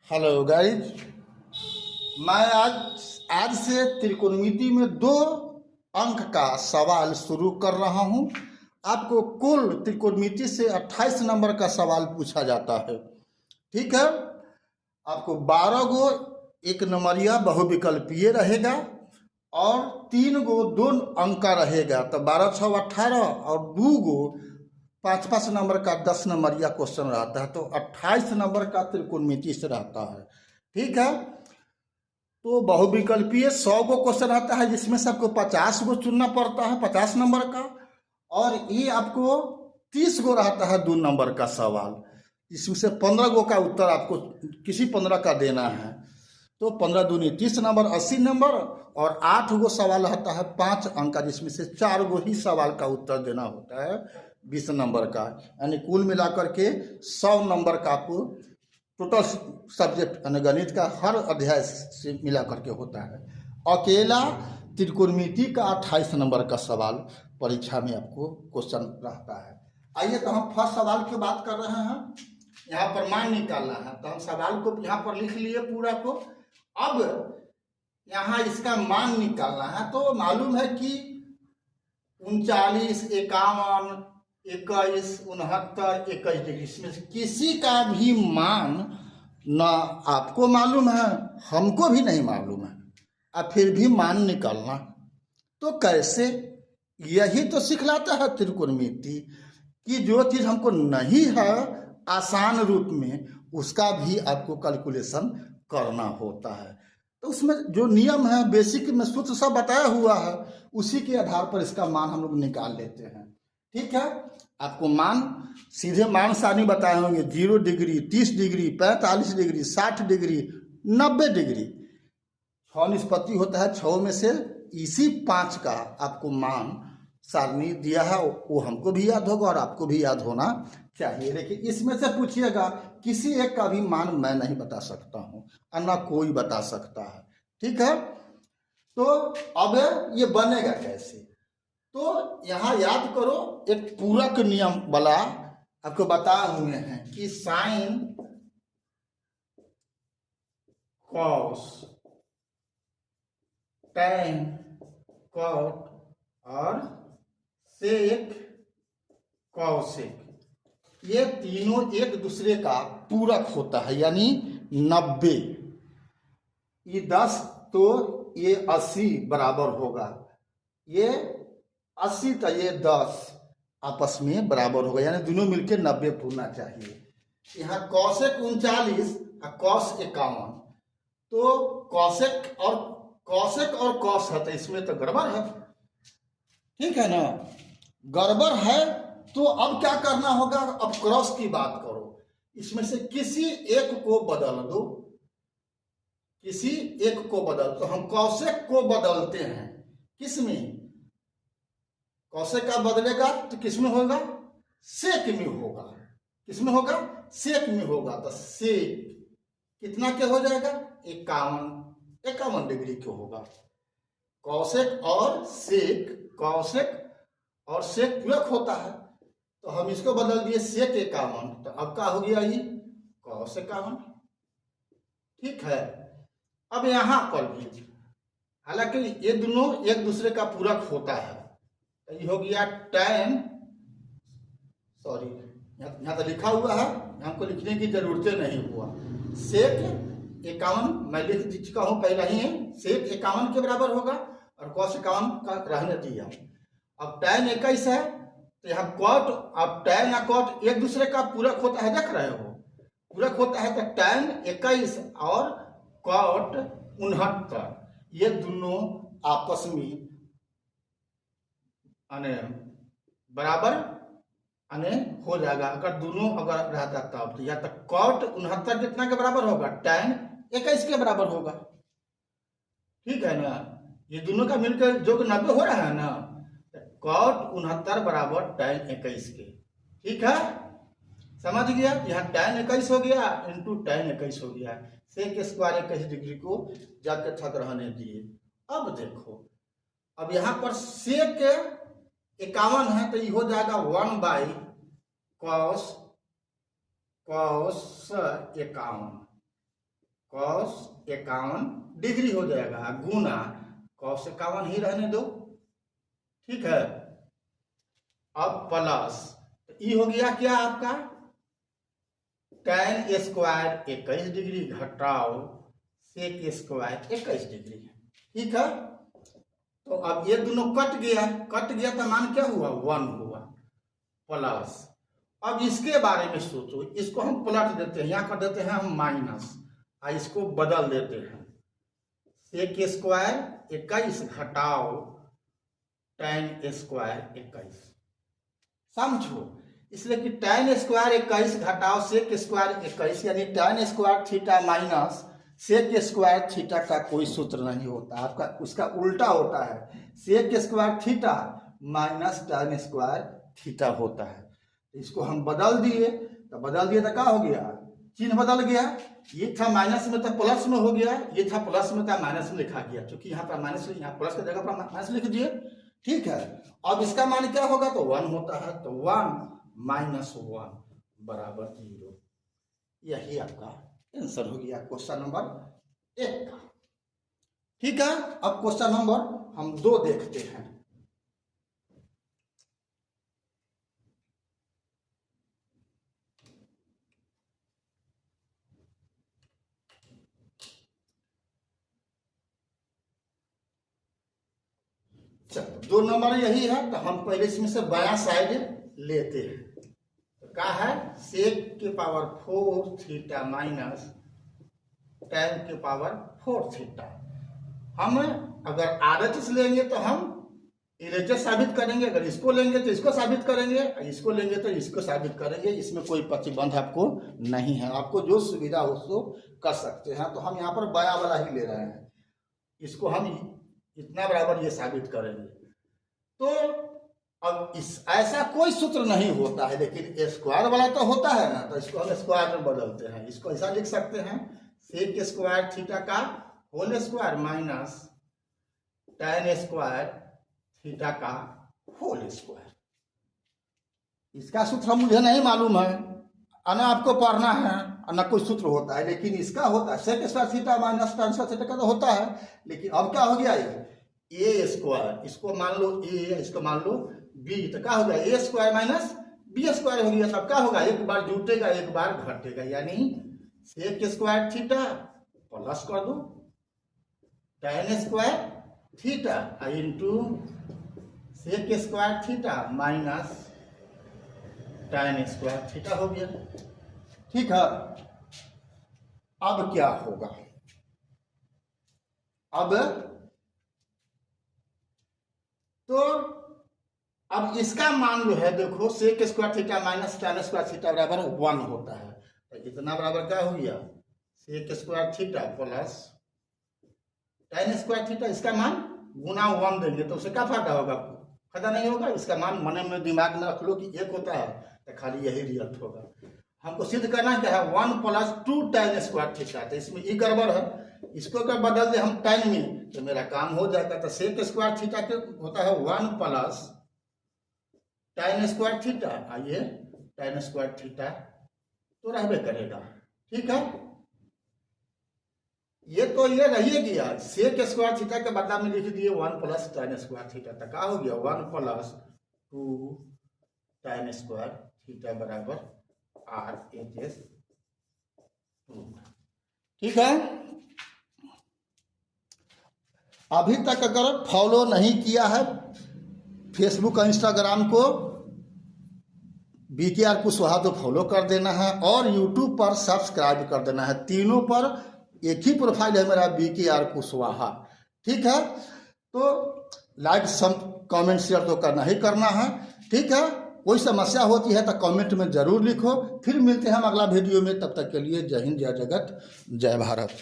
Hello guys, मैं आज से त्रिकोणमिति में 2 अंक का सवाल शुरू कर रहा हूं। आपको कुल त्रिकोणमिति से 28 नंबर का सवाल पूछा जाता है। ठीक है, आपको 12 गो 1 नंबरिया बहुविकल्पीय रहेगा और 3 गो 2 अंक का रहेगा। तो 12 6 18 और 2 गो 5 नंबर का 10 नंबरिया क्वेश्चन रहता है। तो 28 नंबर का त्रिकोणमिति से रहता है। ठीक है, तो बहुविकल्पीय 100 गो क्वेश्चन आता है, जिसमें से आपको 50 गो चुनना पड़ता है 50 नंबर का, और ये आपको 30 गो रहता है 2 नंबर का सवाल, जिसमें से 15 गो का उत्तर आपको किसी 15 का देना है। तो 15 दूनी 30 नंबर 80 नंबर, और 8 गो सवाल रहता है 5 अंक का, जिसमें से 4 गो ही सवाल का उत्तर देना होता है 20 नंबर का। यानी कुल मिलाकर के 100 नंबर का आपको टोटल सब्जेक्ट यानी गणित का हर अध्याय से मिला करके होता है। अकेला त्रिकोणमिति का 28 नंबर का सवाल परीक्षा में आपको क्वेश्चन रहता है। आइए, तो हम फर्स्ट सवाल की बात कर रहे हैं। यहाँ पर मान निकालना है, तो हम सवाल को यहाँ पर लिख लिए पूरा को। अब यहाँ इसका मान निकालना है। तो मालूम है कि 39, 51, 21, 69, 21 डिग्री, इसमें से किसी का भी मान ना आपको मालूम है, हमको भी नहीं मालूम है, अब फिर भी मान निकालना तो कैसे? यही तो सिखलाता है त्रिकोणमिति कि जो चीज़ हमको नहीं है आसान रूप में, उसका भी आपको कैलकुलेशन करना होता है। तो उसमें जो नियम है, बेसिक में सूत्र सब बताया हुआ है, उसी के आधार पर इसका मान हम लोग निकाल लेते हैं। ठीक है, आपको मान सीधे मान सारणी बताए होंगे, 0 degree, 30 degree, 45 degree, 60 degree, 90 degree. 6 निष्पत्ति होता है, 6 में से इसी 5 का आपको मान सारणी दिया है, वो हमको भी याद होगा और आपको भी याद होना चाहिए। लेकिन इसमें से पूछिएगा, किसी एक का भी मान मैं नहीं बता सकता हूँ और ना कोई बता सकता है। ठीक है, तो अब ये बनेगा कैसे? तो यहाँ याद करो, एक पूरक नियम वाला आपको बताए हुए हैं कि साइन, कॉस, टैन, कॉट और सेक, कॉसेक, ये तीनों एक दूसरे का पूरक होता है, यानी 90। ये 10 तो ये 80 बराबर होगा, ये 80 तो ये 10 आपस में बराबर होगा, यानी दोनों मिलकर 90 होना चाहिए। यहाँ कॉसेक 39 और कॉस 51, तो कॉसेक और कॉस है, तो इसमें तो गड़बड़ है। ठीक है ना, गड़बड़ है। तो अब क्या करना होगा? अब क्रॉस की बात करो, इसमें से किसी एक को बदल दो, किसी एक को बदल। तो हम कौशिक को बदलते हैं, किसमें? कौशिक का बदलेगा तो किसमें होगा? सेक में होगा। किसमें होगा? सेक में होगा। तो सेक कितना के हो जाएगा? 51 डिग्री के होगा। कौशिक और सेक, कौशिक और सेक पूरक होता है, तो हम इसको बदल दिए सेक 51, तो अब क्या हो गया? ये कॉस 51। ठीक है, अब यहां पर भी हालांकि ये दोनों एक दूसरे का पूरक होता है, तो ये हो गया टैन, सॉरी यहाँ तो लिखा हुआ है, हमको लिखने की जरूरत नहीं हुआ। सेक 51 मैं लिख चुका हूं पहले ही, सेक 51 के बराबर होगा और कॉस 51 का रहने दिया। अब टैन 21 है, तो यहाँ कॉट, अब टैन और कॉट एक दूसरे का पूरक होता है, देख रहे हो, पूरक होता है। तो टैन 21 और कॉट 69, ये दोनों आपस में बराबर हो जाएगा। अगर दोनों अगर रहता तब, तो या तो कॉट 69 कितना के बराबर होगा? टैन 21 के बराबर होगा। ठीक है ना, ये दोनों का मिलकर जो 90 हो रहा है ना, कॉट 69 बराबर टैन 21 के। ठीक है, समझ गया? यहाँ टैन 21 हो गया इंटू टैन 21 हो गया, सेक स्क्वायर 21 डिग्री को जाकर ठक रहने दिए। अब देखो, अब यहाँ पर सेक 51 है, तो ये हो जाएगा 1/cos 51। cos 51 डिग्री हो जाएगा, गुना cos 51 ही रहने दो, ठीक है। अब प्लस ये हो गया क्या आपका tan स्क्वायर 21 डिग्री घटाओ sec स्क्वायर 21 डिग्री, ठीक है। तो अब ये दोनों कट गया तो मान क्या हुआ 1 हुआ, प्लस अब इसके बारे में सोचो, इसको हम पलट देते हैं, यहाँ कर देते हैं हम माइनस, और इसको बदल देते हैं sec स्क्वायर 21 घटाओ tan स्क्वायर 21, समझो। इसलिए कि tan स्क्वायर 21 घटाओ sec स्क्वायर 21 यानी tan square theta minus sec square theta का कोई सूत्र नहीं होता, आपका उसका उल्टा होता है, sec square theta minus tan square theta होता है। इसको हम बदल दिए तो क्या हो गया, चिन्ह बदल गया, ये था माइनस में था प्लस में हो गया, ये था प्लस में था माइनस में लिखा गया, क्योंकि यहाँ पर माइनस, यहाँ प्लस की जगह पर माइनस लिख दिए, ठीक है। अब इसका मान क्या होगा तो 1 होता है, तो 1 माइनस 1 बराबर 0, यही आपका आंसर हो गया क्वेश्चन नंबर 1 का, ठीक है। अब क्वेश्चन नंबर हम 2 देखते हैं। चलो 2 नंबर यही है, तो हम पहले इसमें से बायां साइड लेते हैं। तो क्या है sec के पावर 4 थीटा माइनस tan के पावर 4 थीटा। हम अगर RHS लेंगे तो हम LHS साबित करेंगे, अगर इसको लेंगे तो इसको साबित करेंगे, इसको लेंगे तो इसको साबित करेंगे, इसमें कोई प्रतिबंध आपको नहीं है, आपको जो सुविधा हो उसको कर सकते हैं। तो हम यहाँ पर बायां वाला ही ले रहे हैं, इसको हम इतना बराबर ये साबित करेंगे। तो अब इस ऐसा कोई सूत्र नहीं होता है, लेकिन स्क्वायर वाला तो होता है ना, तो इसको हम स्क्वायर में बदलते हैं। इसको ऐसा लिख सकते हैं sec स्क्वायर थीटा का whole square minus tan square theta का होल स्क्वायर। इसका सूत्र मुझे नहीं मालूम है, ना आपको पढ़ना है, ना कोई सूत्र होता है, लेकिन इसका होता है sec square theta minus tan square theta का तो होता है। लेकिन अब क्या हो गया, ये a स्क्वायर, इसको मान लो a, इसको मान लो b, तो क्या हो गया a square minus b square हो गया। तब क्या होगा, एक बार जुटेगा एक बार घटेगा, यानी sec स्क्वायर थीटा प्लस कर दो tan square theta into sec square theta minus tan square theta हो गया, ठीक है। अब क्या होगा, अब तो अब इसका मान जो है देखो sec square theta minus tan square theta बराबर 1 होता है, तो इतना बराबर क्या हो गया sec square theta plus tan square theta, इसका मान गुना 1 देंगे तो उससे क्या फायदा होगा, फायदा नहीं होगा। इसका मान मन में दिमाग में रख लो कि 1 होता है, तो खाली यही रिजल्ट होगा। हमको सिद्ध करना क्या है 1 प्लस 2 tan स्क्वायर थीटा, तो इसमें ये गड़बड़ है, इसको अगर बदल दे हम tan में तो मेरा काम हो जाएगा। तो sec स्क्वायर थीटा के होता है 1 प्लस tan स्क्वायर थीटा, आइए tan स्क्वायर थीटा तो रहबे करेगा, ठीक है। ये तो ये रही गया, sec स्क्वायर थीटा के बदला में लिख दिए 1 प्लस tan स्क्वायर थीटा, तो क्या हो गया 1 प्लस 2 tan स्क्वायर थीटा बराबर RHS 2, ठीक है। अभी तक अगर फॉलो नहीं किया है फेसबुक और इंस्टाग्राम को BKR कुशवाहा तो फॉलो कर देना है, और यूट्यूब पर सब्सक्राइब कर देना है। तीनों पर एक ही प्रोफाइल है मेरा BKR कुशवाहा, ठीक है। तो लाइक कमेंट शेयर तो करना ही करना है, ठीक है। कोई समस्या होती है तो कमेंट में जरूर लिखो। फिर मिलते हैं हम अगला वीडियो में, तब तक के लिए जय हिंद, जय जगत, जय भारत।